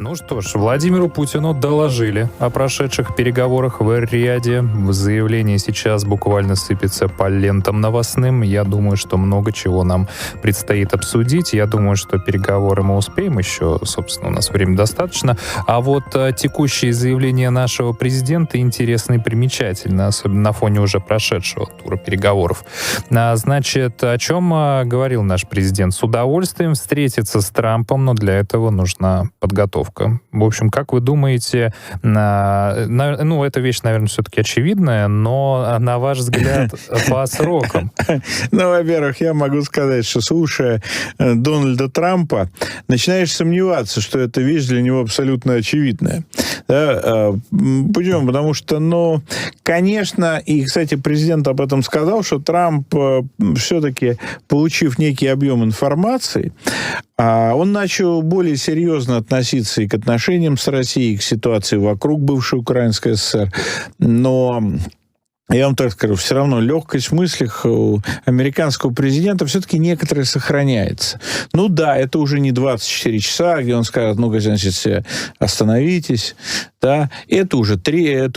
Ну что ж, Владимиру Путину доложили о прошедших переговорах в Эр-Рияде. Заявление сейчас буквально сыпется по лентам новостным. Я думаю, что много чего нам предстоит обсудить. Я думаю, что переговоры мы успеем еще, собственно, у нас времени достаточно. А вот текущие заявления нашего президента интересны и примечательны, особенно на фоне уже прошедшего тура переговоров. Значит, о чем говорил наш президент? С удовольствием встретиться с Трампом, но для этого нужна подготовка. В общем, как вы думаете, эта вещь, наверное, все-таки очевидная, но на ваш взгляд по срокам? Ну, во-первых, я могу сказать, что, слушая Дональда Трампа, начинаешь сомневаться, что эта вещь для него абсолютно очевидная. Да? Почему? Потому что, конечно, и, кстати, президент об этом сказал, что Трамп все-таки, получив некий объем информации, он начал более серьезно относиться и к отношениям с Россией, и к ситуации вокруг бывшей Украинской ССР. Но я вам так скажу, все равно легкость в мыслях у американского президента все-таки некоторая сохраняется. Ну да, это уже не 24 часа, где он скажет, значит, остановитесь. Да? Это уже 3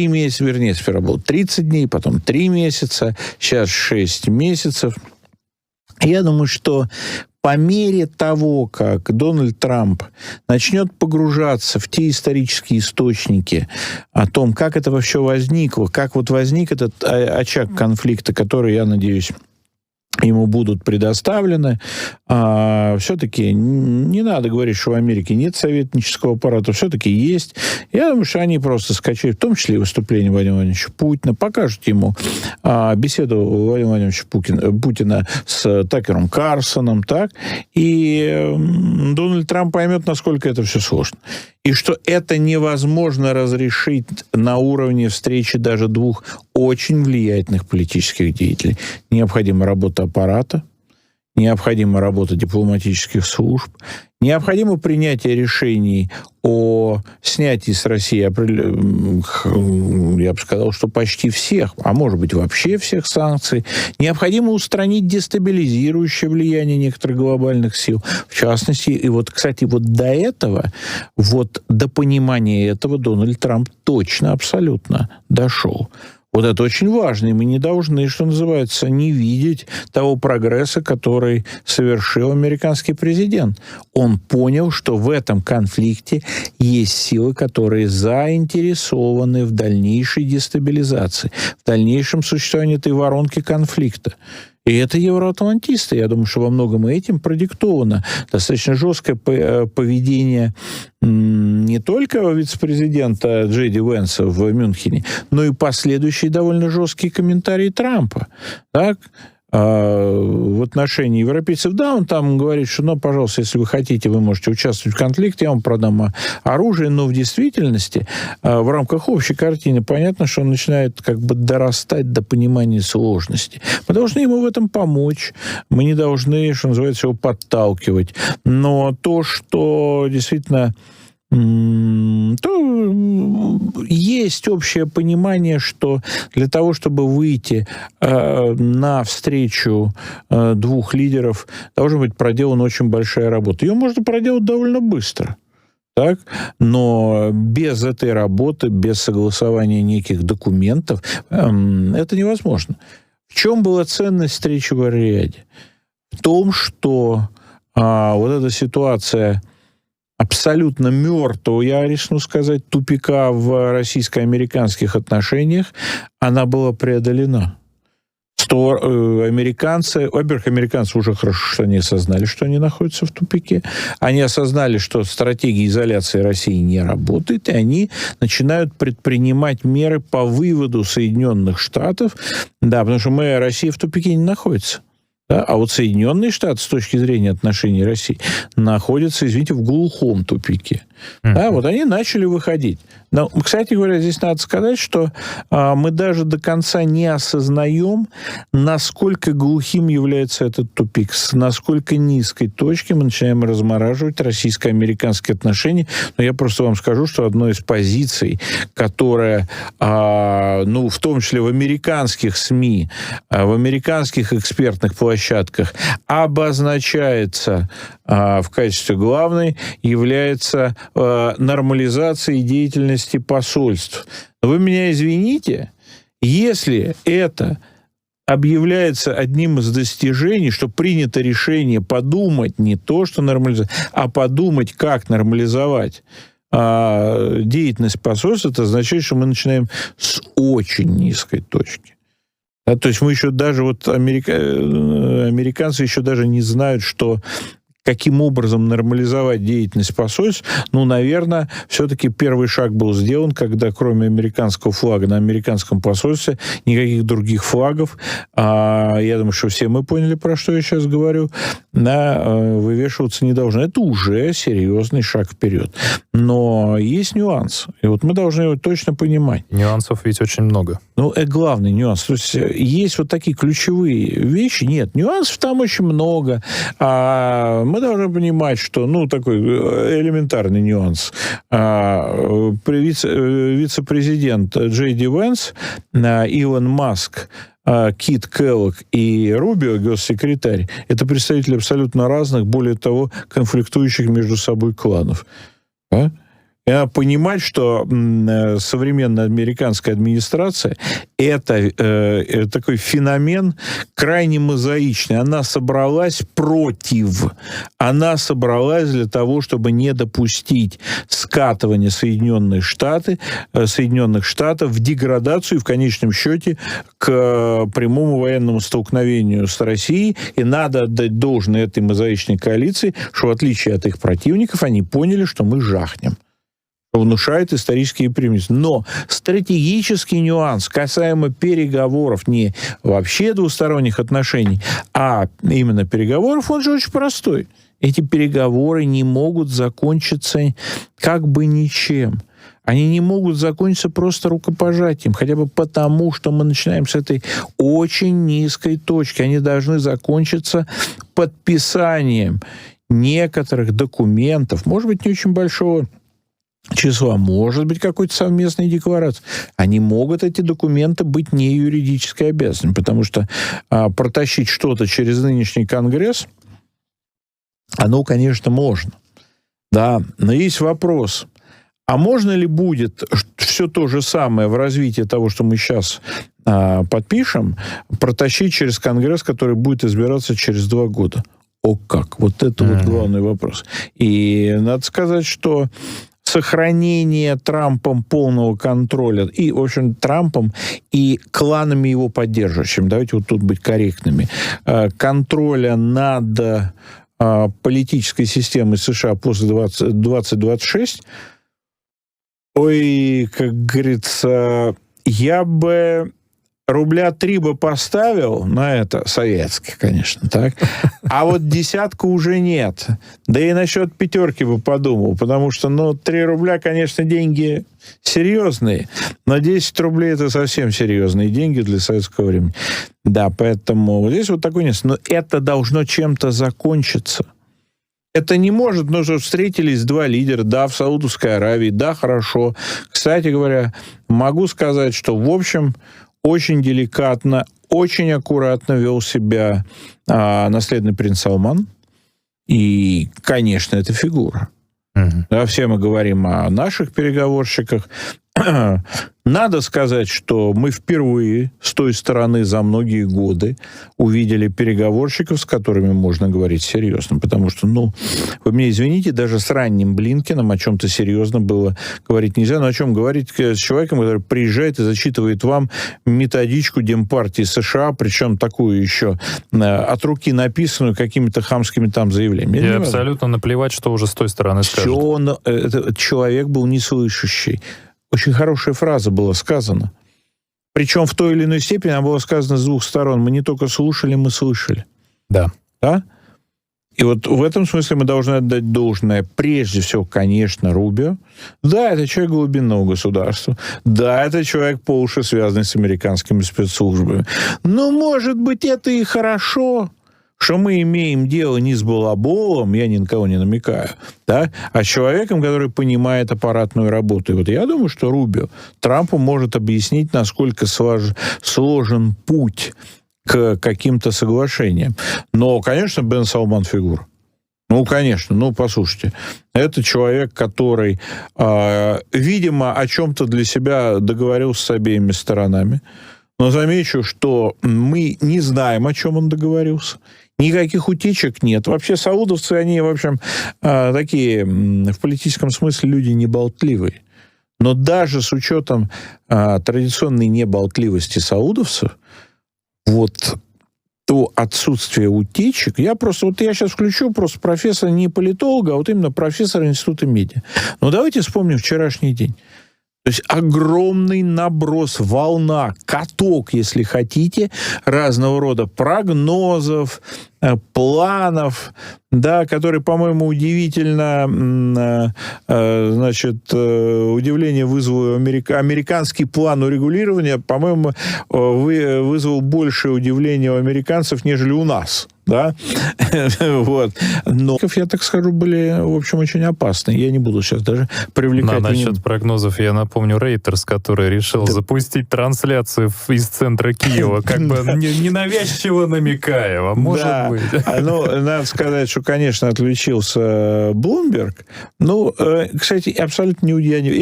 месяца, вернее, сперва было 30 дней, потом 3 месяца, сейчас 6 месяцев. Я думаю, что по мере того, как Дональд Трамп начнет погружаться в те исторические источники о том, как это вообще возникло, как вот возник этот очаг конфликта, который, я надеюсь, ему будут предоставлены. Все-таки не надо говорить, что в Америке нет советнического аппарата, все-таки есть. Я думаю, что они просто скачают, в том числе и выступление Владимира Владимировича Путина, покажут ему беседу Владимира Владимировича Путина с Такером Карлсоном, так, и Дональд Трамп поймет, насколько это все сложно. И что это невозможно разрешить на уровне встречи даже двух очень влиятельных политических деятелей. Необходима работа аппарата, необходима работа дипломатических служб, необходимо принятие решений о снятии с России, я бы сказал, что почти всех, а может быть вообще всех санкций. Необходимо устранить дестабилизирующее влияние некоторых глобальных сил. В частности, и кстати, до этого, до понимания этого Дональд Трамп точно, абсолютно дошел. Это очень важно, и мы не должны, что называется, не видеть того прогресса, который совершил американский президент. Он понял, что в этом конфликте есть силы, которые заинтересованы в дальнейшей дестабилизации, в дальнейшем существовании этой воронки конфликта. И это евроатлантисты. Я думаю, что во многом этим продиктовано достаточно жесткое поведение не только вице-президента Джей Ди Венса в Мюнхене, но и последующие довольно жесткие комментарии Трампа. Так? В отношении европейцев. Да, он там говорит, что, пожалуйста, если вы хотите, вы можете участвовать в конфликте, я вам продам оружие, но в действительности в рамках общей картины понятно, что он начинает дорастать до понимания сложности. Мы должны ему в этом помочь, мы не должны, что называется, его подталкивать. Но то, что действительно то есть общее понимание, что для того, чтобы выйти на встречу двух лидеров, должна быть проделана очень большая работа. Ее можно проделать довольно быстро. Так? Но без этой работы, без согласования неких документов, это невозможно. В чем была ценность встречи в Эр-Рияде? В том, что эта ситуация абсолютно мертвого, я рискну сказать, тупика в российско-американских отношениях, она была преодолена. Американцы уже хорошо, что они осознали, что они находятся в тупике. Они осознали, что стратегия изоляции России не работает, и они начинают предпринимать меры по выводу Соединенных Штатов. Да, потому что Россия в тупике не находится. Да? А Соединенные Штаты, с точки зрения отношений России, находятся, в глухом тупике. Да, они начали выходить. Но, кстати говоря, здесь надо сказать, что мы даже до конца не осознаем, насколько глухим является этот тупик, с насколько низкой точки мы начинаем размораживать российско-американские отношения. Но я просто вам скажу, что одной из позиций, которая, в том числе в американских СМИ, в американских экспертных площадках, площадках обозначается в качестве главной, является нормализацией деятельности посольств. Вы меня извините, если это объявляется одним из достижений, что принято решение подумать не то, что нормализовать, а подумать, как нормализовать деятельность посольства, это означает, что мы начинаем с очень низкой точки. Да, то есть мы еще даже, американцы еще даже не знают, что каким образом нормализовать деятельность посольств, наверное, все-таки первый шаг был сделан, когда кроме американского флага на американском посольстве никаких других флагов, я думаю, что все мы поняли, про что я сейчас говорю, вывешиваться не должны. Это уже серьезный шаг вперед. Но есть нюанс. И вот мы должны его точно понимать. Нюансов ведь очень много. Главный нюанс. То есть есть вот такие ключевые вещи. Нет, нюансов там очень много. Мы должны понимать, что, такой элементарный нюанс. Вице-президент Джей Ди Венс, Илон Маск, Кит Келлог и Рубио, госсекретарь, это представители абсолютно разных, более того, конфликтующих между собой кланов. Понимать, что современная американская администрация — это такой феномен крайне мозаичный. Она собралась против. Она собралась для того, чтобы не допустить скатывания Соединенных Штатов в деградацию и в конечном счете к прямому военному столкновению с Россией. И надо отдать должное этой мозаичной коалиции, что в отличие от их противников, они поняли, что мы жахнем. Внушает исторические преимущества. Но стратегический нюанс касаемо переговоров, не вообще двусторонних отношений, а именно переговоров, он же очень простой. Эти переговоры не могут закончиться как бы ничем. Они не могут закончиться просто рукопожатием, хотя бы потому, что мы начинаем с этой очень низкой точки. Они должны закончиться подписанием некоторых документов, может быть, не очень большого числа, может быть, какой-то совместной декларации. Они могут, эти документы, быть не юридически обязаны, потому что протащить что-то через нынешний Конгресс, оно, конечно, можно. Да, но есть вопрос. А можно ли будет все то же самое в развитии того, что мы сейчас подпишем, протащить через Конгресс, который будет избираться через 2 года? О как! Вот это вот главный вопрос. И надо сказать, что сохранение Трампом полного контроля, и, в общем, Трампом и кланами его поддерживающими, давайте вот тут быть корректными, контроля над политической системой США после 2026, как говорится, я бы рубля 3 бы поставил на это, советских, конечно, так, а вот 10 уже нет. Да и насчет 5 бы подумал, потому что, 3 рубля, конечно, деньги серьезные, но 10 рублей — это совсем серьезные деньги для советского времени. Да, поэтому вот здесь вот такой нюанс. Но это должно чем-то закончиться. Это не может, что встретились 2 лидера, да, в Саудовской Аравии, да, хорошо. Кстати говоря, могу сказать, что, в общем, очень деликатно, очень аккуратно вел себя наследный принц Салман. И, конечно, это фигура. Да, все мы говорим о наших переговорщиках. Надо сказать, что мы впервые с той стороны за многие годы увидели переговорщиков, с которыми можно говорить серьезно. Потому что, вы меня извините, даже с ранним Блинкеном о чем-то серьезно было говорить нельзя. Но о чем говорить с человеком, который приезжает и зачитывает вам методичку Демпартии США, причем такую еще от руки написанную какими-то хамскими там заявлениями. И абсолютно наплевать, что уже с той стороны скажут. Этот человек был неслышащий. Очень хорошая фраза была сказана. Причем в той или иной степени она была сказана с 2 сторон. Мы не только слушали, мы слышали. Да. Да? И вот в этом смысле мы должны отдать должное прежде всего, конечно, Рубио. Да, это человек глубинного государства. Да, это человек по уши связанный с американскими спецслужбами. Но, может быть, это и хорошо, что мы имеем дело не с балаболом, я ни на кого не намекаю, да, а с человеком, который понимает аппаратную работу. И вот я думаю, что Рубио Трампу может объяснить, насколько сложен путь к каким-то соглашениям. Но, конечно, Бен Салман фигура. Ну, конечно, послушайте, это человек, который, видимо, о чем-то для себя договорился с обеими сторонами. Но замечу, что мы не знаем, о чем он договорился. Никаких утечек нет. Вообще саудовцы, они, в общем, такие в политическом смысле люди неболтливые. Но даже с учетом традиционной неболтливости саудовцев, вот то отсутствие утечек, я сейчас включу просто профессора, не политолога, а вот именно профессора Института медиа. Но давайте вспомним вчерашний день. То есть огромный наброс, волна, каток, если хотите, разного рода прогнозов, планов, да, которые, по-моему, удивительно, удивление вызвал американский план урегулирования, по-моему, вызвал большее удивление у американцев, нежели у нас. Да? Вот. Но, я так скажу, были, в общем, очень опасны. Я не буду сейчас даже привлекать... Насчет прогнозов я напомню Reuters, который решил запустить трансляцию из центра Киева, как бы ненавязчиво намекая, может быть. Надо сказать, что, конечно, отключился Bloomberg. Кстати, я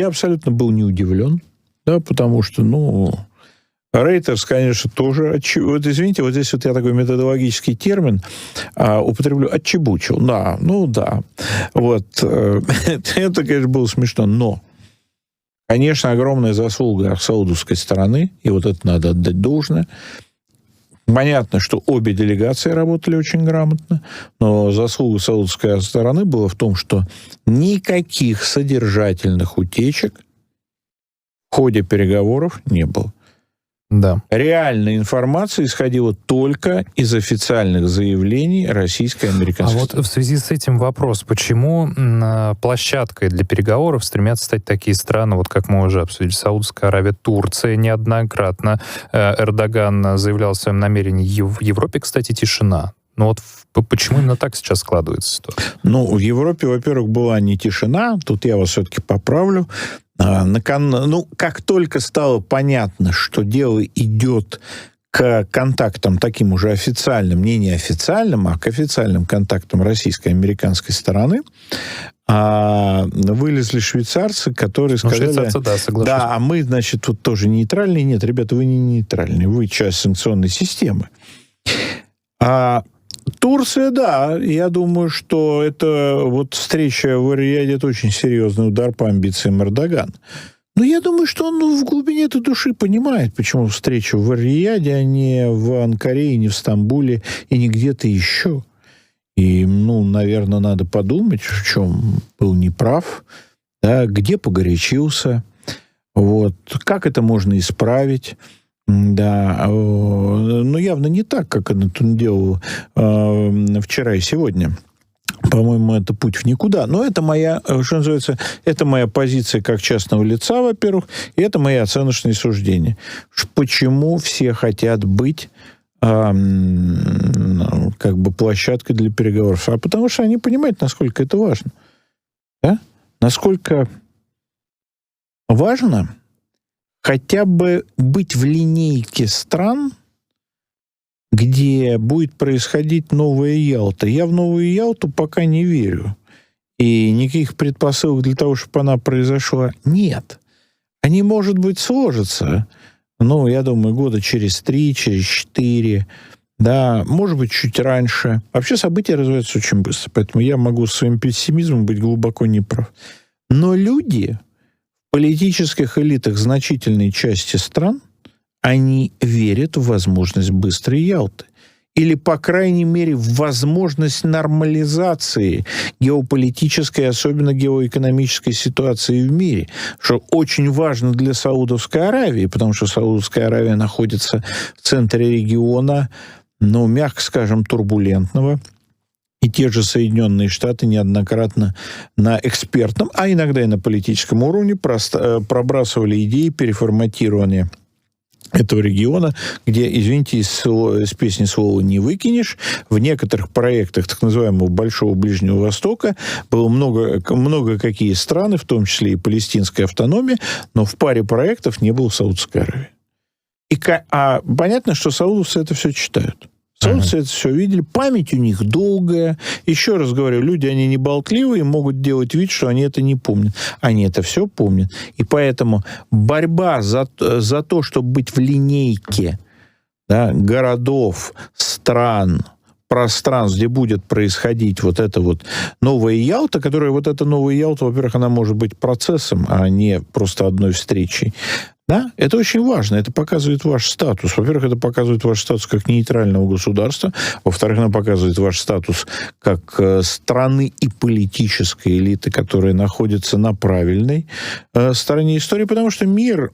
абсолютно был не удивлен, да, потому что, Reuters, конечно, тоже... Вот извините, вот здесь вот я такой методологический термин употреблю. Отчебучил. Да. Вот. Это, конечно, было смешно. Но, конечно, огромная заслуга саудовской стороны, и вот это надо отдать должное. Понятно, что обе делегации работали очень грамотно, но заслуга саудовской стороны была в том, что никаких содержательных утечек в ходе переговоров не было. Да. Реальная информация исходила только из официальных заявлений российской и американской стороны. В связи с этим вопрос, почему площадкой для переговоров стремятся стать такие страны, вот как мы уже обсудили, Саудовская Аравия, Турция неоднократно. Эрдоган заявлял о своем намерении. В Европе, кстати, тишина. Почему именно так сейчас складывается ситуация? В Европе, во-первых, была не тишина, тут я вас все-таки поправлю. Как только стало понятно, что дело идет к контактам таким уже официальным, не неофициальным, а к официальным контактам российской и американской стороны, вылезли швейцарцы, которые сказали... Швейцарцы, да, соглашусь. Да, а мы, тут тоже нейтральные. Нет, ребята, вы не нейтральные, вы часть санкционной системы. Турция, да, я думаю, что это встреча в Эр-Рияде, это очень серьезный удар по амбициям Эрдогана. Но я думаю, что он в глубине этой души понимает, почему встреча в Эр-Рияде, а не в Анкаре, и не в Стамбуле, и не где-то еще. И, наверное, надо подумать, в чем был неправ, да, где погорячился, как это можно исправить. Да, но явно не так, как он это делал вчера и сегодня. По-моему, это путь в никуда. Но это моя, что называется, это моя позиция как частного лица, во-первых, и это мои оценочные суждения. Почему все хотят быть площадкой для переговоров? А потому что они понимают, насколько это важно. Да? Насколько важно хотя бы быть в линейке стран, где будет происходить новая Ялта. Я в новую Ялту пока не верю. И никаких предпосылок для того, чтобы она произошла, нет. Они, может быть, сложатся. Я думаю, года через 3, через 4. Да, может быть, чуть раньше. Вообще события развиваются очень быстро. Поэтому я могу с своим пессимизмом быть глубоко неправ. Но люди... В политических элитах значительной части стран они верят в возможность быстрой Ялты. Или, по крайней мере, в возможность нормализации геополитической, особенно геоэкономической ситуации в мире, что очень важно для Саудовской Аравии, потому что Саудовская Аравия находится в центре региона, мягко скажем, турбулентного. И те же Соединенные Штаты неоднократно на экспертном, а иногда и на политическом уровне пробрасывали идеи переформатирования этого региона, где, извините, из песни слова не выкинешь. В некоторых проектах так называемого Большого Ближнего Востока было много какие страны, в том числе и палестинская автономия, но в паре проектов не было Саудовской Аравии. А понятно, что саудовцы это все читают. Саудовцы это все видели. Память у них долгая. Еще раз говорю, люди, они не болтливые, могут делать вид, что они это не помнят. Они это все помнят. И поэтому борьба за то, чтобы быть в линейке, да, городов, стран, пространств, где будет происходить вот эта вот новая Ялта, которая вот эта новая Ялта, во-первых, она может быть процессом, а не просто одной встречей. Да? Это очень важно, это показывает ваш статус. Во-первых, это показывает ваш статус как нейтрального государства. Во-вторых, это показывает ваш статус как страны и политической элиты, которая находится на правильной стороне истории, потому что мир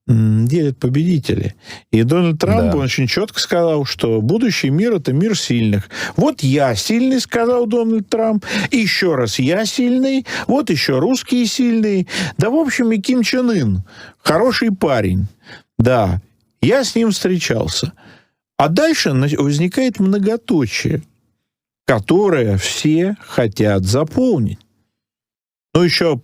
делят победители. И Дональд Трамп, он очень четко сказал, что будущий мир — это мир сильных. Вот я сильный, сказал Дональд Трамп. И еще раз, я сильный. Вот еще русские сильные. Да, в общем, и Ким Чен Ын. Хороший парень. Да, я с ним встречался. А дальше возникает многоточие, которое все хотят заполнить. Ну, еще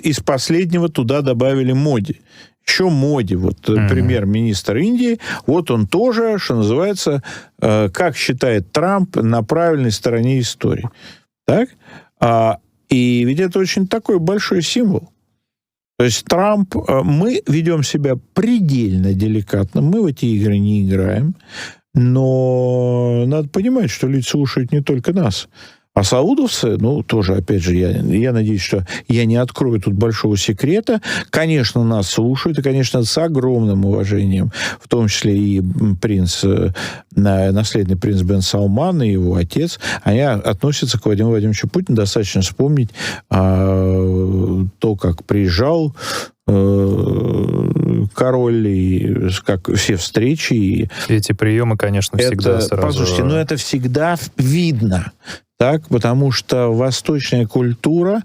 из последнего туда добавили Моди. Еще Моди, вот премьер-министр Индии, вот он тоже, что называется, как считает Трамп, на правильной стороне истории. Так? И ведь это очень такой большой символ. То есть Трамп, мы ведем себя предельно деликатно, мы в эти игры не играем, но надо понимать, что люди слушают не только нас. А саудовцы, ну, тоже, опять же, я надеюсь, что я не открою тут большого секрета. Конечно, нас слушают, и, конечно, с огромным уважением, в том числе и наследный принц Бен Салман и его отец, они относятся к Владимиру Владимировичу Путину. Достаточно вспомнить то, как приезжал король, и как все встречи. И эти приемы, конечно, всегда сразу... Послушайте, но это всегда видно. Так, потому что восточная культура,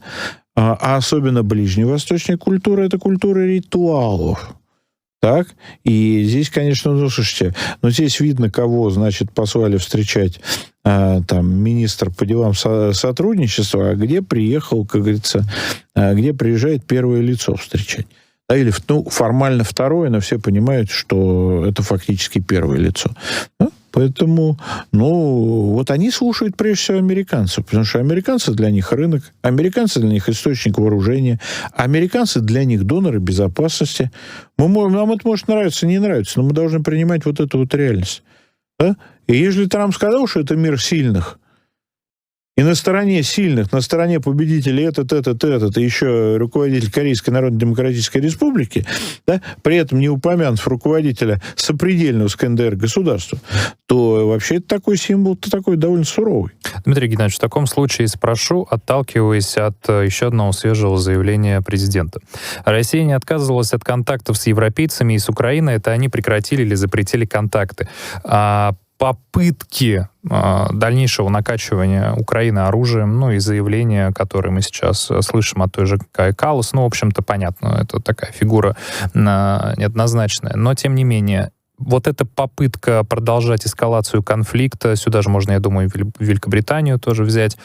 а особенно ближневосточная культура, это культура ритуалов. Так? И здесь, конечно, ну, слушайте, но здесь видно, кого, значит, послали встречать там министр по делам сотрудничества, а где приехал, как говорится, где приезжает первое лицо встречать. Да, или, ну, формально второе, но все понимают, что это фактически первое лицо. Да? Поэтому, ну, вот они слушают прежде всего американцев, потому что американцы для них рынок, американцы для них источник вооружения, американцы для них доноры безопасности. Нам это может нравиться, не нравится, но мы должны принимать вот эту вот реальность. Да? И если Трамп сказал, что это мир сильных, и на стороне сильных, на стороне победителей этот, и еще руководитель Корейской Народно-Демократической Республики, да, при этом не упомянув руководителя сопредельного с КНДР государства, то вообще это такой символ-то такой довольно суровый. Дмитрий Геннадьевич, в таком случае спрошу, отталкиваясь от еще одного свежего заявления президента. Россия не отказывалась от контактов с европейцами и с Украиной, это они прекратили или запретили контакты. Попытки дальнейшего накачивания Украины оружием, ну и заявления, которые мы сейчас слышим от той же Каи Каллас, ну, в общем-то, понятно, это такая фигура неоднозначная. Но, тем не менее, вот эта попытка продолжать эскалацию конфликта, сюда же можно, я думаю, Великобританию тоже взять.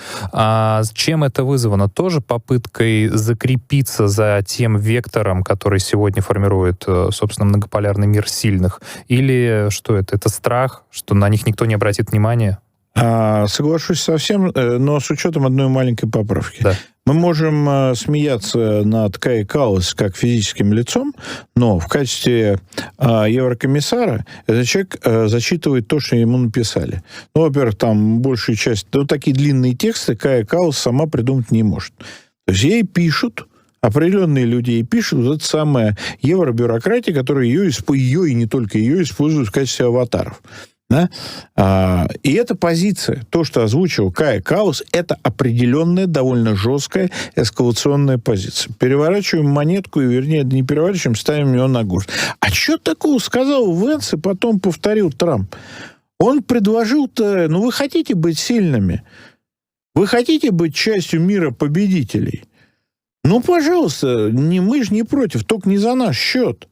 Чем это вызвано? Тоже попыткой закрепиться за тем вектором, который сегодня формирует, собственно, многополярный мир сильных? Или что это? Это страх, что на них никто не обратит внимания? Соглашусь совсем, но с учетом одной маленькой поправки. Да. Мы можем смеяться над Каи Каллас как физическим лицом, но в качестве еврокомиссара этот человек зачитывает то, что ему написали. Ну, во-первых, там большая часть... Ну, такие длинные тексты Каи Каллас сама придумать не может. То есть ей пишут, определенные люди ей пишут, вот эта самая евробюрократия, которая ее и не только ее используют в качестве аватаров. Да? И эта позиция, то, что озвучил Каи Каллас, это определенная, довольно жесткая эскалационная позиция. Переворачиваем монетку, и, вернее, не переворачиваем, ставим ее на гвоздь. А что такого сказал Венс и потом повторил Трамп? Он предложил-то, ну, вы хотите быть сильными? Вы хотите быть частью мира победителей? Ну, пожалуйста, мы же не против, только не за наш счет.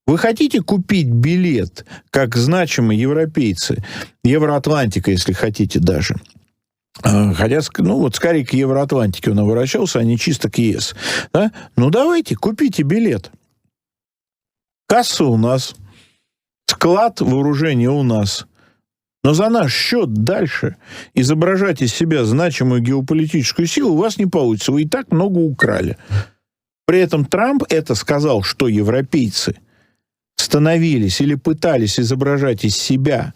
Вы хотите купить билет, как значимые европейцы, Евроатлантика, если хотите даже, хотя, ну, вот скорее к Евроатлантике он обращался, а не чисто к ЕС. Да? Ну, давайте, купите билет. Касса у нас, Склад вооружения у нас. Но за наш счет дальше изображать из себя значимую геополитическую силу у вас не получится. Вы и так много украли. При этом Трамп это сказал, что европейцы становились или пытались изображать из себя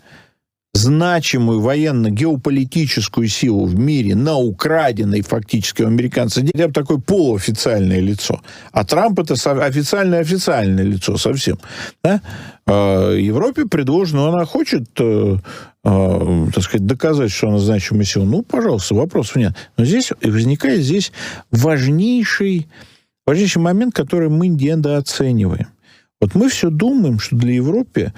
значимую военно-геополитическую силу в мире на украденной фактически у американцев, хотя бы такое полуофициальное лицо. А Трамп это официальное лицо совсем. Да? Европе предложено, она хочет, так сказать, доказать, что она значимая сила. Ну, пожалуйста, вопросов нет. Но здесь возникает важнейший момент, который мы недооцениваем. Вот мы все думаем, что для Европы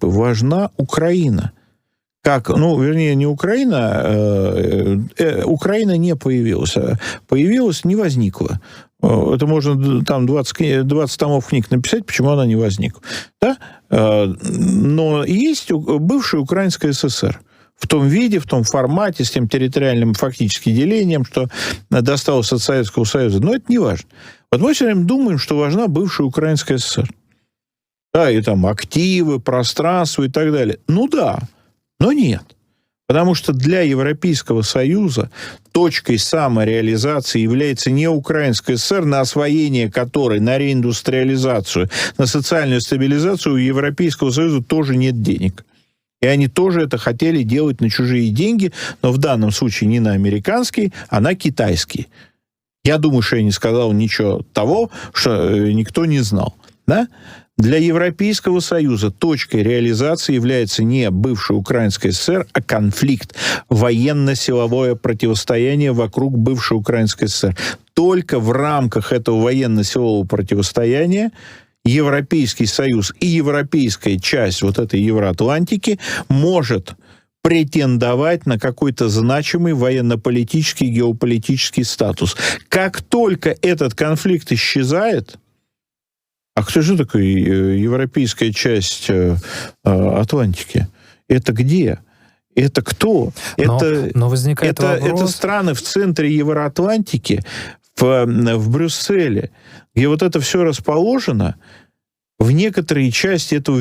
важна Украина. Не Украина, Украина не появилась, не возникла. Это можно там 20 томов книг написать, почему она не возникла. Да? Но есть бывшая Украинская ССР. В том виде, в том формате, с тем территориальным фактически делением, что досталось от Советского Союза. Но это не важно. Вот мы все время думаем, что важна бывшая Украинская ССР. Да, и там активы, пространство и так далее. Ну да. Но нет. Потому что для Европейского Союза точкой самореализации является не Украинская ССР, на освоение которой, на реиндустриализацию, на социальную стабилизацию у Европейского Союза тоже нет денег. И они тоже это хотели делать на чужие деньги, но в данном случае не на американские, а на китайские. Я думаю, что я не сказал ничего того, что никто не знал. Да? Для Европейского Союза точкой реализации является не бывшая Украинская ССР, а конфликт, военно-силовое противостояние вокруг бывшей Украинской ССР. Только в рамках этого военно-силового противостояния Европейский Союз и европейская часть вот этой Евроатлантики может претендовать на какой-то значимый военно-политический, геополитический статус. Как только этот конфликт исчезает. А кто же такая европейская часть Атлантики? Это где? Это кто? Но возникает вопрос... Это страны в центре Евроатлантики, в Брюсселе, где вот это все расположено. В некоторые части этого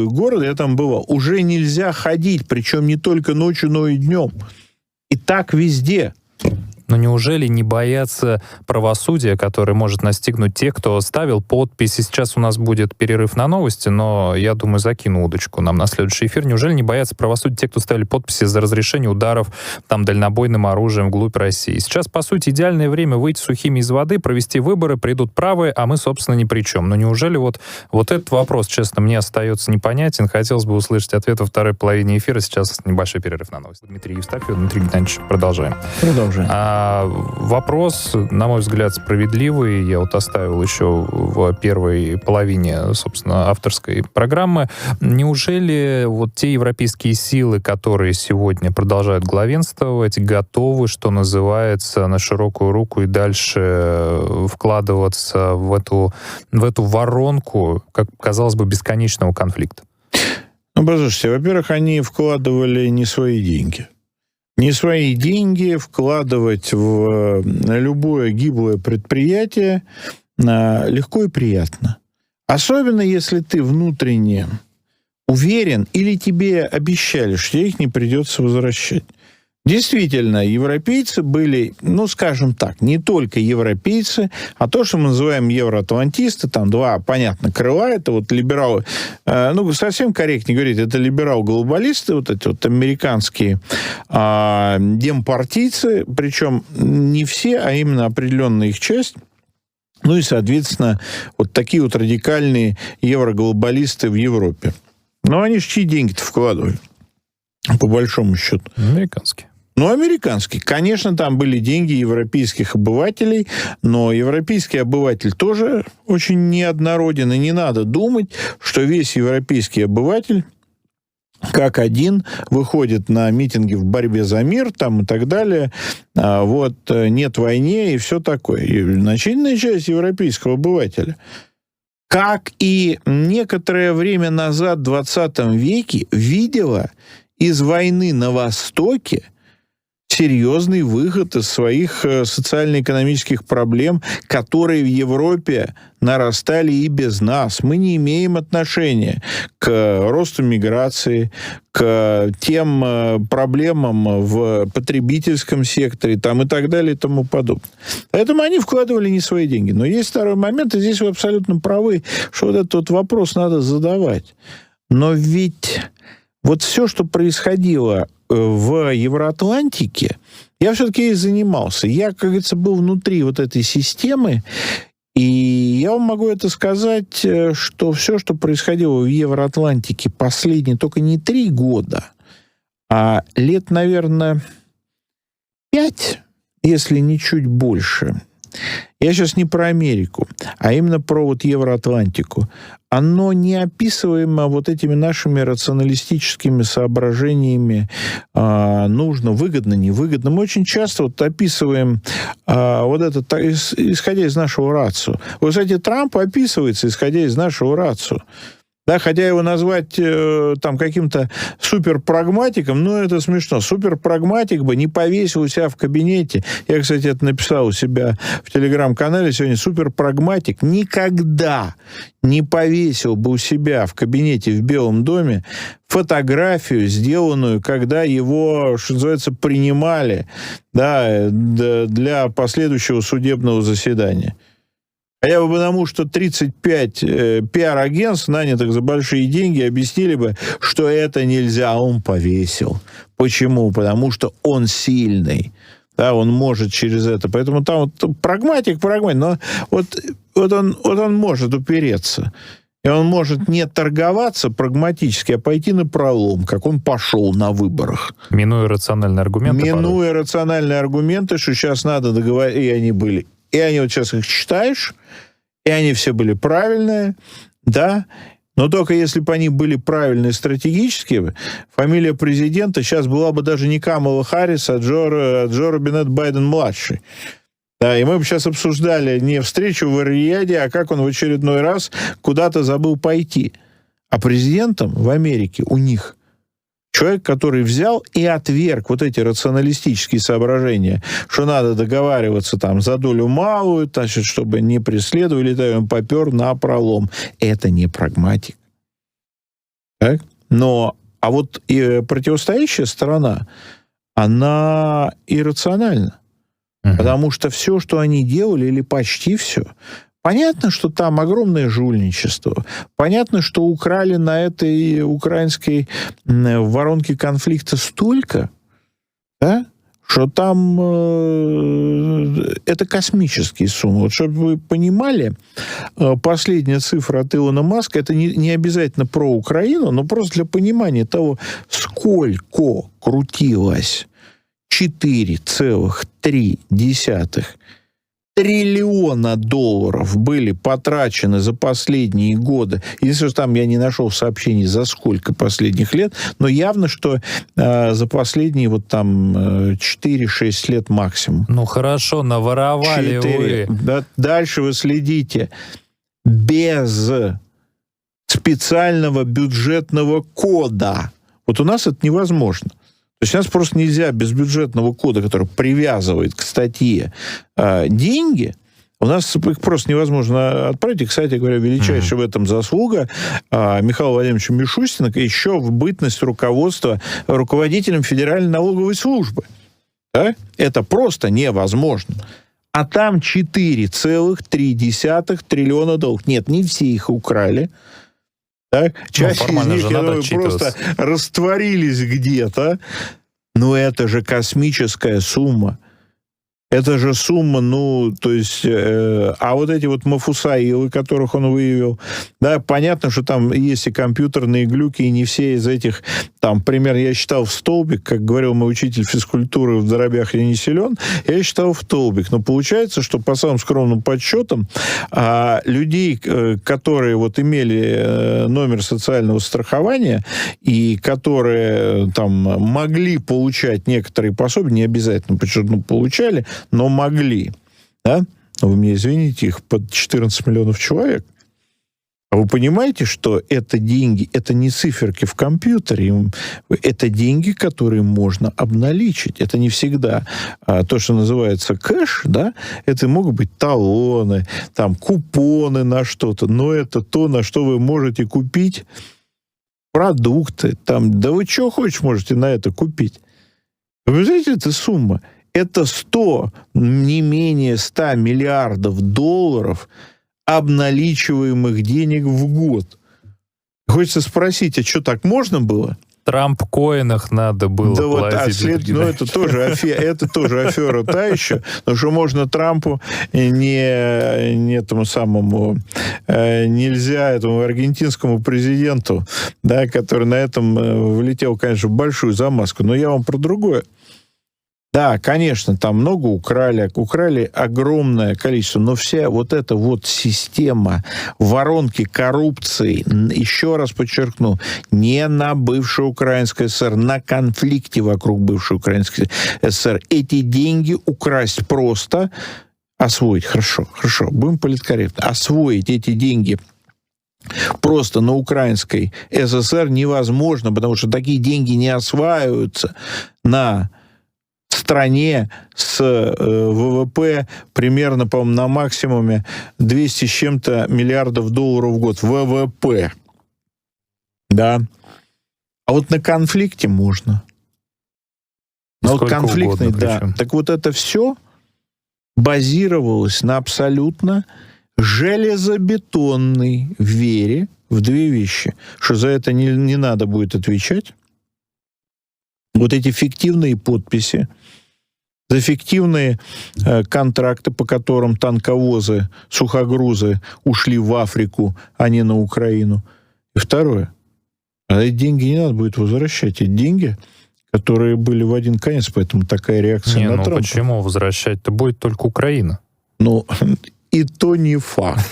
города, я там бывал, уже нельзя ходить, причем не только ночью, но и днем. И так везде. Но неужели не боятся правосудия, которое может настигнуть тех, кто ставил подписи? Сейчас у нас будет перерыв на новости, но, я думаю, закину удочку нам на следующий эфир. Неужели не боятся правосудия те, кто ставили подписи за разрешение ударов там, дальнобойным оружием вглубь России? Сейчас, по сути, идеальное время выйти сухими из воды, провести выборы, придут правые, а мы, собственно, ни при чем. Но неужели вот этот вопрос, честно, мне остается непонятен? Хотелось бы услышать ответ во второй половине эфира. Сейчас небольшой перерыв на новости. Дмитрий Евстафьев, Дмитрий Геннадьевич, продолжаем. Вопрос, на мой взгляд, справедливый. Я вот оставил еще в первой половине, собственно, авторской программы. Неужели вот те европейские силы, которые сегодня продолжают главенствовать, готовы, что называется, на широкую руку и дальше вкладываться в эту воронку, как казалось бы, бесконечного конфликта? Ну, послушайте, во-первых, они вкладывали не свои деньги. Не свои деньги вкладывать в любое гиблое предприятие легко и приятно. Особенно, если ты внутренне уверен или тебе обещали, что их не придется возвращать. Действительно, европейцы были, скажем так, не только европейцы, а то, что мы называем евроатлантисты, там два, понятно, крыла, это вот либералы, совсем корректнее говорить, это либерал-глобалисты, вот эти вот американские демпартийцы, причем не все, а именно определенная их часть. Ну и, соответственно, вот такие вот радикальные евроглобалисты в Европе. Но они же чьи деньги-то вкладывали, по большому счету? Американские. Американские. Конечно, там были деньги европейских обывателей, но европейский обыватель тоже очень неоднороден, и не надо думать, что весь европейский обыватель как один выходит на митинги в борьбе за мир там, и так далее, нет войне и все такое. И значительная часть европейского обывателя, как и некоторое время назад, в 20 веке, видела из войны на Востоке серьезный выход из своих социально-экономических проблем, которые в Европе нарастали и без нас. Мы не имеем отношения к росту миграции, к тем проблемам в потребительском секторе там, и так далее и тому подобное. Поэтому они вкладывали не свои деньги. Но есть второй момент, и здесь вы абсолютно правы, что вот этот вот вопрос надо задавать. Но ведь вот все, что происходило в Евроатлантике, я все-таки и занимался. Я, как говорится, был внутри вот этой системы, и я вам могу это сказать, что все, что происходило в Евроатлантике последние только не 3 года, а лет, наверное, 5, если не чуть больше. Я сейчас не про Америку, а именно про вот Евроатлантику. Оно неописываемо вот этими нашими рационалистическими соображениями нужно, выгодно, невыгодно. Мы очень часто вот описываем вот это, исходя из нашего рацио. Вот, кстати, Трамп описывается, исходя из нашего рацио. Да, хотя его назвать там каким-то суперпрагматиком, ну, это смешно. Суперпрагматик бы не повесил у себя в кабинете. Я, кстати, это написал у себя в телеграм-канале сегодня. Суперпрагматик никогда не повесил бы у себя в кабинете в Белом доме фотографию, сделанную, когда его, что называется, принимали, да, для последующего судебного заседания. Хотя бы потому, что 35 пиар-агентств, нанятых за большие деньги, объяснили бы, что это нельзя, а он повесил. Почему? Потому что он сильный. Да, он может через это. Поэтому там вот прагматик, но вот он может упереться. И он может не торговаться прагматически, а пойти на пролом, как он пошел на выборах. Минуя рациональные аргументы. Минуя рациональные аргументы, что сейчас надо договориться, и они были. И они вот сейчас их читаешь, и они все были правильные, да, но только если бы они были правильные стратегически, фамилия президента сейчас была бы даже не Камала Харрис, а Джо Робинет Байден-младший. Да, и мы бы сейчас обсуждали не встречу в Эр-Рияде, а как он в очередной раз куда-то забыл пойти. А президентом в Америке у них человек, который взял и отверг вот эти рационалистические соображения, что надо договариваться там за долю малую, значит, чтобы не преследовали, то он попер на пролом. Это не прагматик. Так? Но, а вот и противостоящая сторона, она иррациональна. Потому что все, что они делали, или почти все, понятно, что там огромное жульничество. Понятно, что украли на этой украинской воронке конфликта столько, да, что там это космические суммы. Вот чтобы вы понимали, последняя цифра от Илона Маска, это не обязательно про Украину, но просто для понимания того, сколько крутилось 4,3 триллиона долларов были потрачены за последние годы. Если там я не нашел сообщений, за сколько последних лет, но явно, что за последние вот там 4-6 лет максимум. Ну хорошо, наворовали 4. вы. Да, дальше вы следите. Без специального бюджетного кода. Вот у нас это невозможно. То есть у нас просто нельзя без бюджетного кода, который привязывает к статье деньги, у нас их просто невозможно отправить. И, кстати говоря, величайшая в этом заслуга Михаила Владимировича Мишустина, еще в бытность руководителем Федеральной налоговой службы. Да? Это просто невозможно. А там 4,3 триллиона долларов. Нет, не все их украли. Так? Часть из них просто растворились где-то. Но это же космическая сумма. Это же сумма, ну, то есть... а вот эти вот мафусаилы, которых он выявил, да, понятно, что там есть и компьютерные глюки, и не все из этих... Там, пример, я считал в столбик, как говорил мой учитель физкультуры, в дробях я не силен, я считал в столбик. Но получается, что по самым скромным подсчетам людей, которые вот имели номер социального страхования и которые там могли получать некоторые пособия, не обязательно получали, но могли, да? Вы мне извините, их под 14 миллионов человек. А вы понимаете, что это деньги, это не циферки в компьютере, это деньги, которые можно обналичить. Это не всегда то, что называется кэш, да, это могут быть талоны, там, купоны на что-то, но это то, на что вы можете купить продукты, там, да вы что хочешь можете на это купить. Вы знаете, эта сумма, это не менее 100 миллиардов долларов обналичиваемых денег в год. Хочется спросить, а что, так можно было? Трамп-коинах надо было платить. Это тоже афера та еще, потому что можно Трампу нельзя этому аргентинскому президенту, да, который на этом влетел, конечно, в большую замазку. Но я вам про другое. Да, конечно, там много украли огромное количество, но вся вот эта вот система воронки коррупции, еще раз подчеркну, не на бывшей Украинской ССР, на конфликте вокруг бывшей Украинской ССР. Эти деньги украсть просто, освоить, хорошо, будем политкорректны, освоить эти деньги просто на украинской ССР невозможно, потому что такие деньги не осваиваются на стране с ВВП примерно, по-моему, на максимуме 200 с чем-то миллиардов долларов в год. ВВП. Да. А вот на конфликте можно. А вот конфликтный, да. Причем. Так вот это все базировалось на абсолютно железобетонной вере в две вещи. Что за это не надо будет отвечать. Вот эти фиктивные подписи, за фиктивные контракты, по которым танковозы, сухогрузы ушли в Африку, а не на Украину. И второе. А эти деньги не надо будет возвращать. Эти деньги, которые были в один конец, поэтому такая реакция на Трампа. Почему возвращать-то будет только Украина? И то не факт.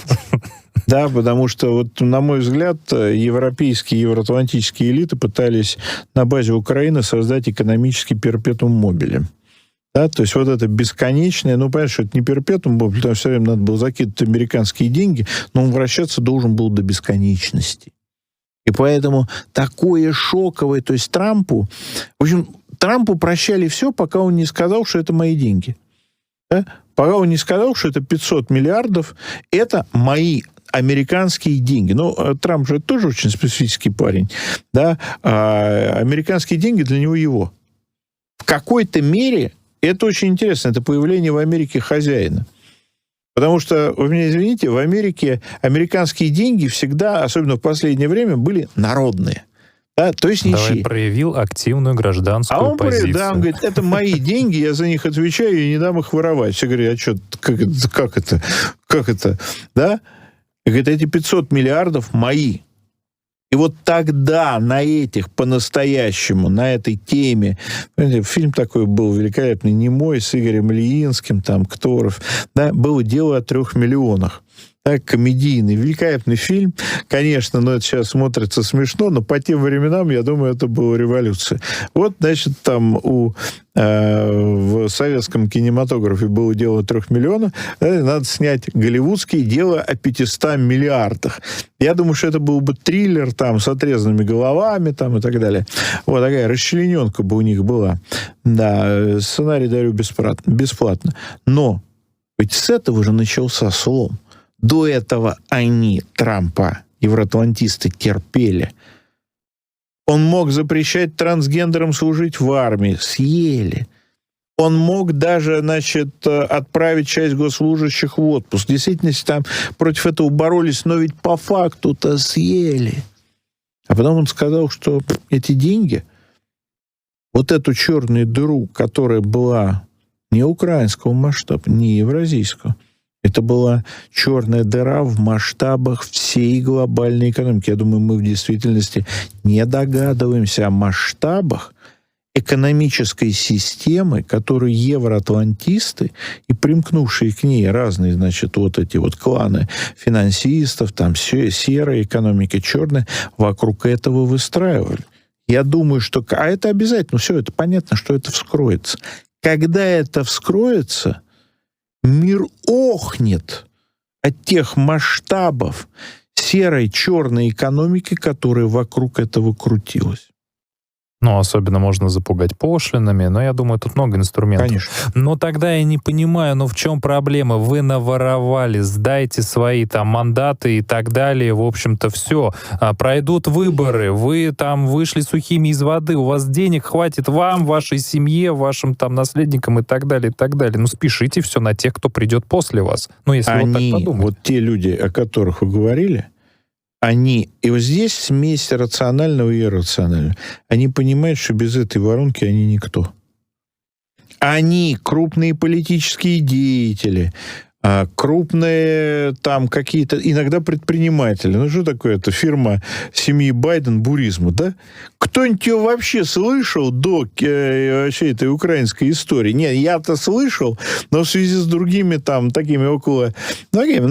Да, потому что, вот, на мой взгляд, европейские, евроатлантические элиты пытались на базе Украины создать экономический перпетум мобиле. Да, то есть вот это бесконечное, понятно, что это не перпетум мобиле, потому что все время надо было закидывать американские деньги, но он вращаться должен был до бесконечности. И поэтому такое шоковое, то есть Трампу прощали все, пока он не сказал, что это мои деньги. Да? Пока он не сказал, что это 500 миллиардов, это мои американские деньги. Трамп же тоже очень специфический парень. Да? А американские деньги для него его. В какой-то мере это очень интересно. Это появление в Америке хозяина. Потому что, вы меня извините, в Америке американские деньги всегда, особенно в последнее время, были народные. Да, то есть ничьи. Давай проявил активную гражданскую позицию. Он говорит, это мои деньги, я за них отвечаю и не дам их воровать. Все говорят, а что, как это? Да? И говорит, эти 500 миллиардов мои. И вот тогда на этих по-настоящему, на этой теме, фильм такой был великолепный, «Немой» с Игорем Ильинским, там, Кторов, да, было дело о 3 миллионах. Так, комедийный, великолепный фильм. Конечно, это сейчас смотрится смешно, но по тем временам, я думаю, это была революция. Вот, значит, там в советском кинематографе было дело о 3 миллионах, надо снять голливудское дело о 500 миллиардах. Я думаю, что это был бы триллер там с отрезанными головами там, и так далее. Вот такая расчлененка бы у них была. Да, сценарий дарю бесплатно. Но ведь с этого же начался слом. До этого они, Трампа, евроатлантисты, терпели. Он мог запрещать трансгендерам служить в армии. Съели. Он мог даже, отправить часть госслужащих в отпуск. В действительности там против этого боролись, но ведь по факту-то съели. А потом он сказал, что эти деньги, вот эту черную дыру, которая была не украинского масштаба, не евразийского, это была черная дыра в масштабах всей глобальной экономики. Я думаю, мы в действительности не догадываемся о масштабах экономической системы, которую евроатлантисты и примкнувшие к ней разные, вот эти вот кланы финансистов, там серая экономика, черная, вокруг этого выстраивали. Я думаю, что... А это обязательно, все, это понятно, что это вскроется. Когда это вскроется, мир охнет от тех масштабов серой, черной экономики, которая вокруг этого крутилась. Ну, особенно можно запугать пошлинами, но я думаю, тут много инструментов. Конечно. Но тогда я не понимаю, в чем проблема? Вы наворовали, сдайте свои там мандаты и так далее, в общем-то, все. Пройдут выборы, вы там вышли сухими из воды, у вас денег хватит вам, вашей семье, вашим там наследникам и так далее, и так далее. Спешите все на тех, кто придет после вас. Если вот так подумать. Вот те люди, о которых вы говорили, и вот здесь смесь рационального и иррационального. Они понимают, что без этой воронки они никто. Они крупные политические деятели, крупные там какие-то, иногда предприниматели. Что такое это фирма семьи Байден Буризма, да? Кто-нибудь ее вообще слышал до вообще этой украинской истории? Нет, я-то слышал, но в связи с другими там такими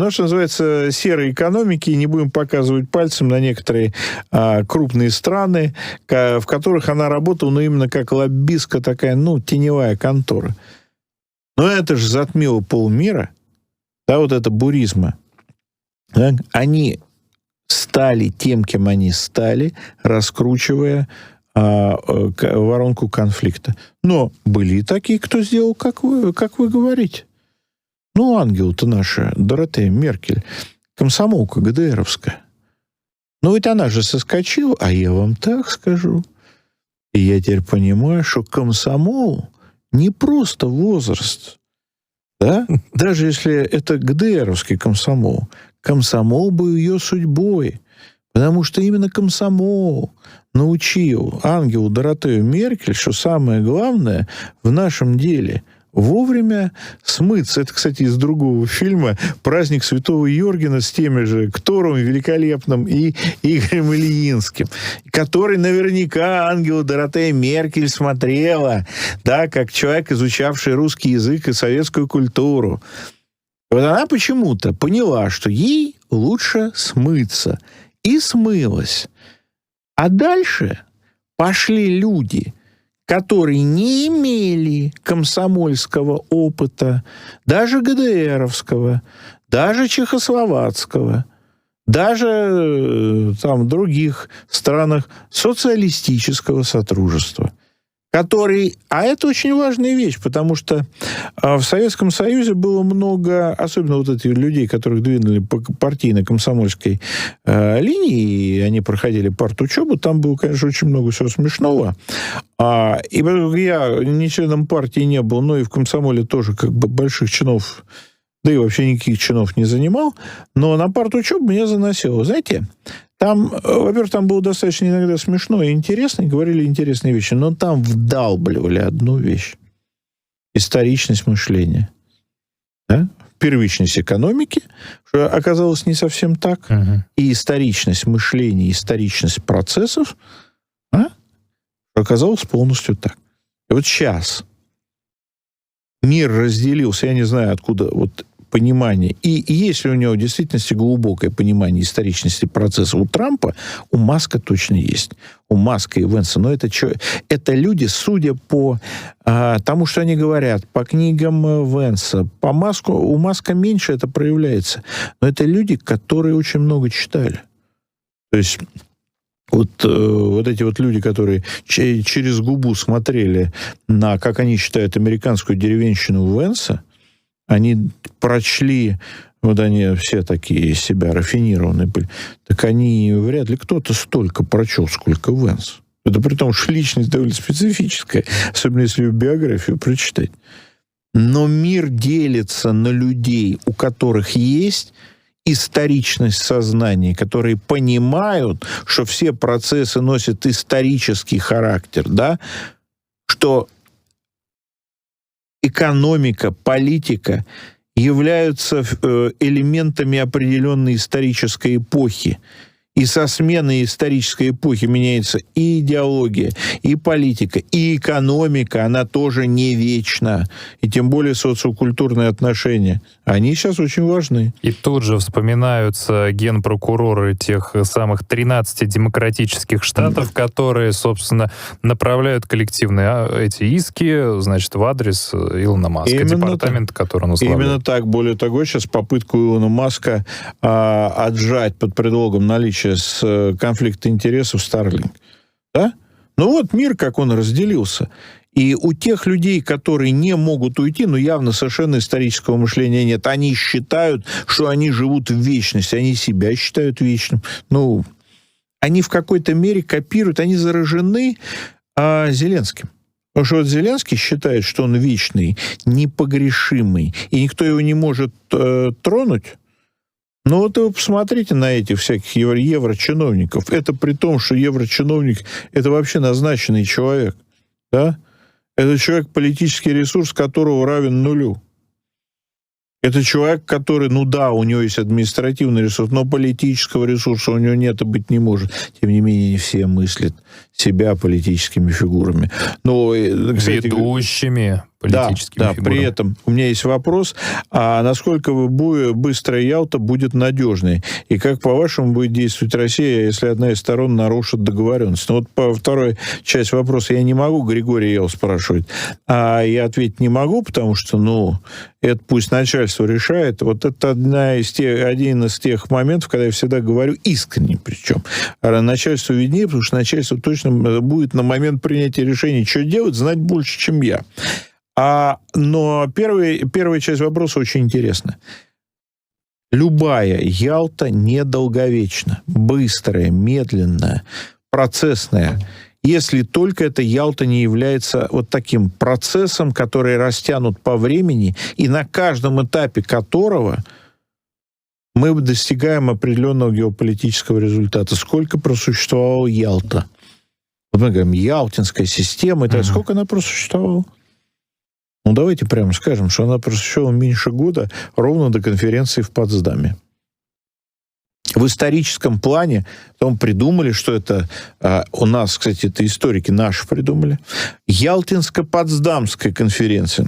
что называется, серой экономики, не будем показывать пальцем на некоторые крупные страны, в которых она работала, но именно как лоббистка такая, теневая контора. Но это же затмило полмира. Да, вот это Буризма. Да, они стали тем, кем они стали, раскручивая воронку конфликта. Но были и такие, кто сделал, как вы говорите. Ангел-то наша, Доротея Меркель, комсомолка ГДРовская. Ведь она же соскочила, а я вам так скажу. И я теперь понимаю, что комсомол не просто возраст. Да? Даже если это ГДРовский комсомол, комсомол был ее судьбой, потому что именно комсомол научил Ангелу Доротею Меркель, что самое главное в нашем деле вовремя смыться. Это, кстати, из другого фильма «Праздник Святого Йоргена» с теми же Ктором Великолепным и Игорем Ильинским, который наверняка Ангела Доротея Меркель смотрела, да, как человек, изучавший русский язык и советскую культуру. Вот она почему-то поняла, что ей лучше смыться. И смылась. А дальше пошли люди, которые не имели комсомольского опыта, даже ГДРовского, даже чехословацкого, даже там в других странах социалистического сотрудничества, которые... А это очень важная вещь, потому что в Советском Союзе было много, особенно вот этих людей, которых двинули по партийно-комсомольской линии, и они проходили партучебу, там было, конечно, очень много всего смешного. И я ни членом партии не был, но и в комсомоле тоже как бы больших чинов, да и вообще никаких чинов не занимал, но на партучебу меня заносило. Знаете, там, во-первых, там было достаточно иногда смешно и интересно, говорили интересные вещи, но там вдалбливали одну вещь. Историчность мышления. Да? Первичность экономики, что оказалось не совсем так, и историчность мышления, историчность процессов, оказалось полностью так. И вот сейчас мир разделился, я не знаю, откуда вот понимание. И есть ли у него в действительности глубокое понимание историчности процесса у Трампа, у Маска точно есть. У Маска и Венса. Но это люди, судя по тому, что они говорят, по книгам Венса, по Маску, у Маска меньше это проявляется. Но это люди, которые очень много читали. То есть вот эти вот люди, которые через губу смотрели на, как они считают, американскую деревенщину Венса, они прочли, вот они все такие из себя рафинированные были, так они вряд ли кто-то столько прочел, сколько Венс. Это при том, что личность довольно специфическая, особенно если ее биографию прочитать. Но мир делится на людей, у которых есть историчность сознания, которые понимают, что все процессы носят исторический характер, да, что экономика, политика являются элементами определенной исторической эпохи. И со сменой исторической эпохи меняется и идеология, и политика, и экономика, она тоже не вечна. И тем более социокультурные отношения. Они сейчас очень важны. И тут же вспоминаются генпрокуроры тех самых 13 демократических штатов, которые, собственно, направляют коллективные эти иски, значит, в адрес Илона Маска, Именно департамент, так. который он возглавляет. Именно так. Более того, сейчас попытку Илона Маска отжать под предлогом наличия конфликта интересов Starlink. Да? Ну вот мир, как он разделился. И у тех людей, которые не могут уйти, ну явно совершенно исторического мышления нет, они считают, что они живут в вечности, они себя считают вечным. Ну, они в какой-то мере копируют, они заражены Зеленским. Потому что вот Зеленский считает, что он вечный, непогрешимый, и никто его не может тронуть. Ну вот вы посмотрите на этих всяких еврочиновников. Это при том, что еврочиновник — это вообще назначенный человек. Да? Это человек, политический ресурс которого равен нулю. Это человек, который, ну да, у него есть административный ресурс, но политического ресурса у него нет и быть не может. Тем не менее, не все мыслят себя политическими фигурами. Но, кстати, ведущими политическими фигурами. При этом у меня есть вопрос, а насколько быстрая Ялта будет надежной? И как, по-вашему, будет действовать Россия, если одна из сторон нарушит договоренность? Ну вот по второй часть вопроса я не могу, Григорий Ел спрашивает, а я ответить не могу, потому что, ну, это пусть начальство решает. Вот это один из тех моментов, когда я всегда говорю искренне, причем. Начальство виднее, потому что начальство точно будет на момент принятия решений, что делать, знать больше, чем я. Но первая часть вопроса очень интересна. Любая Ялта недолговечна, быстрая, медленная, процессная, если только эта Ялта не является вот таким процессом, который растянут по времени, и на каждом этапе которого мы достигаем определенного геополитического результата. Сколько просуществовала Ялта? Вот мы говорим, Ялтинская система, и сколько она просуществовала? Ну, давайте прямо скажем, что она просуществовала меньше года, ровно до конференции в Потсдаме. В историческом плане потом придумали, что это у нас, кстати, это историки наши придумали, Ялтинско-Потсдамская конференция.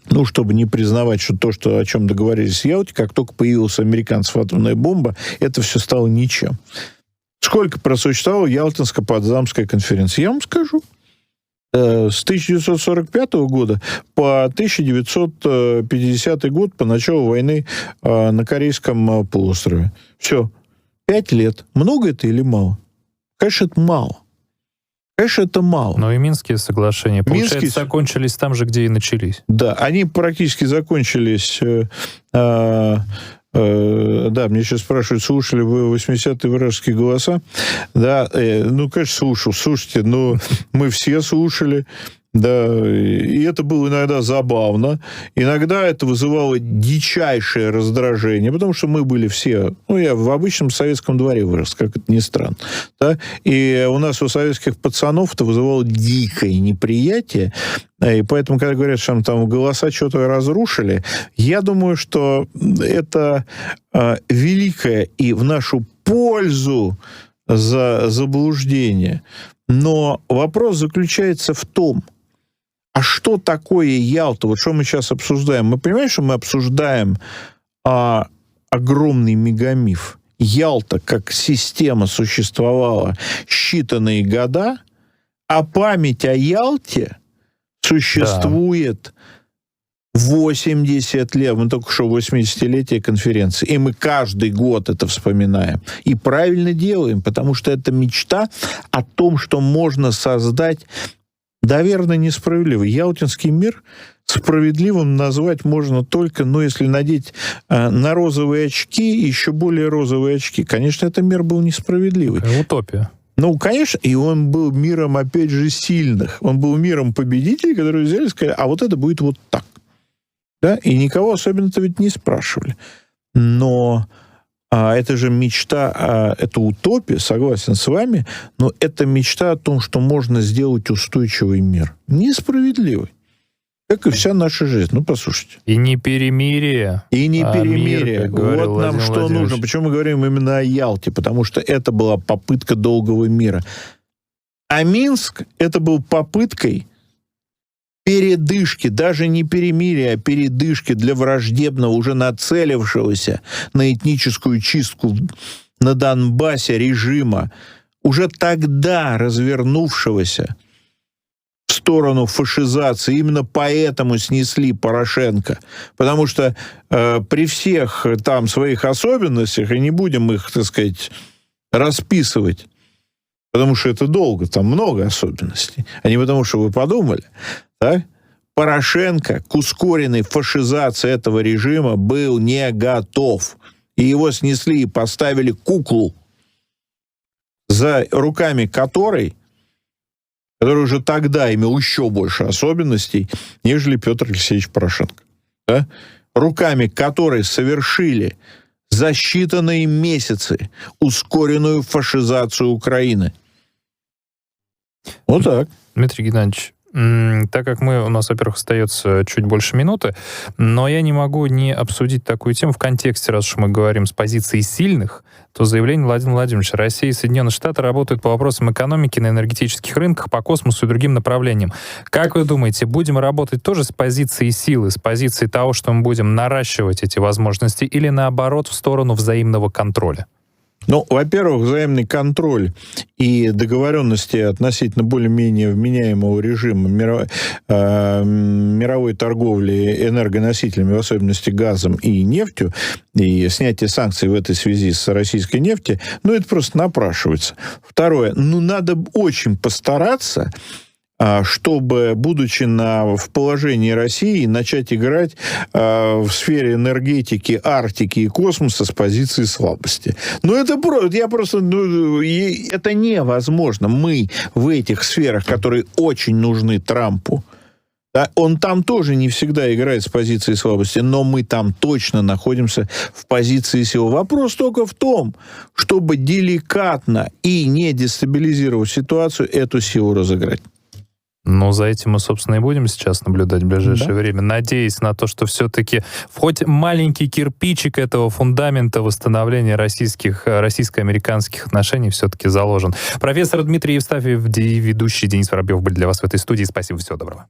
Ну, чтобы не признавать, что то, о чем договорились в Ялте, как только появилась у американцев атомная бомба, это все стало ничем. Сколько просуществовала Ялтинско-Потсдамская конференция? Я вам скажу. С 1945 года по 1950 год, по началу войны на Корейском полуострове. Все. 5 лет. Много это или мало? Конечно, это мало. Конечно, это мало. Но и Минские соглашения, получается, закончились там же, где и начались. Да, они практически закончились... Да, мне сейчас спрашивают, слушали вы 80-е вражеские голоса? Да, ну, конечно, слушал. Слушайте, ну, мы все слушали. Да, и это было иногда забавно. Иногда это вызывало дичайшее раздражение, потому что мы были все... Ну, я в обычном советском дворе вырос, как это ни странно. Да? И у нас у советских пацанов это вызывало дикое неприятие. И поэтому, когда говорят, что там голоса что-то разрушили, я думаю, что это великое и в нашу пользу заблуждение. Но вопрос заключается в том, а что такое Ялта? Вот что мы сейчас обсуждаем? Мы понимаем, что мы обсуждаем огромный мегамиф. Ялта как система существовала считанные года, а память о Ялте существует 80 лет. Мы только что 80-летие конференции. И мы каждый год это вспоминаем. И правильно делаем, потому что это мечта о том, что можно создать, наверное, несправедливый. Ялтинский мир справедливым назвать можно только, ну, если надеть на розовые очки, еще более розовые очки. Конечно, этот мир был несправедливый. Утопия. Ну, конечно, и он был миром, опять же, сильных. Он был миром победителей, которые взяли и сказали, а вот это будет вот так. Да? И никого особенно-то ведь не спрашивали. Но это же мечта, это утопия, согласен с вами, но это мечта о том, что можно сделать устойчивый мир. Несправедливый. Как и вся наша жизнь. Ну, послушайте. И не перемирие. И не а перемирие. мир, как говорил Вот нам Владимир что Владимирович. нужно. Почему мы говорим именно о Ялте? Потому что это была попытка долгого мира. А Минск это был попыткой передышки, даже не перемирия, а передышки для враждебного, уже нацелившегося на этническую чистку на Донбассе режима, уже тогда развернувшегося в сторону фашизации. Именно поэтому снесли Порошенко. Потому что при всех там своих особенностях, и не будем их, так сказать, расписывать, потому что это долго, там много особенностей, а не потому, что вы подумали, да? Порошенко к ускоренной фашизации этого режима был не готов. И его снесли и поставили куклу, за руками которой, который уже тогда имел еще больше особенностей, нежели Петр Алексеевич Порошенко. Да? Руками которой совершили за считанные месяцы ускоренную фашизацию Украины. Вот так. Дмитрий Геннадьевич, так как у нас, во-первых, остается чуть больше минуты, но я не могу не обсудить такую тему в контексте, раз уж мы говорим с позиции сильных, то заявление Владимира Владимировича: Россия и Соединенные Штаты работают по вопросам экономики на энергетических рынках, по космосу и другим направлениям. Как вы думаете, будем работать тоже с позиции силы, с позиции того, что мы будем наращивать эти возможности, или наоборот в сторону взаимного контроля? Ну, во-первых, взаимный контроль и договоренности относительно более-менее вменяемого режима мировой торговли энергоносителями, в особенности газом и нефтью, и снятие санкций в этой связи с российской нефти, ну, это просто напрашивается. Второе, надо очень постараться, чтобы, будучи в положении России, начать играть в сфере энергетики, Арктики и космоса с позиции слабости. Это невозможно. Мы в этих сферах, которые очень нужны Трампу, да, он там тоже не всегда играет с позиции слабости, но мы там точно находимся в позиции силы. Вопрос только в том, чтобы деликатно и не дестабилизировав ситуацию, эту силу разыграть. За этим мы, собственно, и будем сейчас наблюдать в ближайшее время, надеясь на то, что все-таки хоть маленький кирпичик этого фундамента восстановления российско-американских отношений все-таки заложен. Профессор Дмитрий Евстафьев и ведущий Денис Воробьев были для вас в этой студии. Спасибо, всего доброго.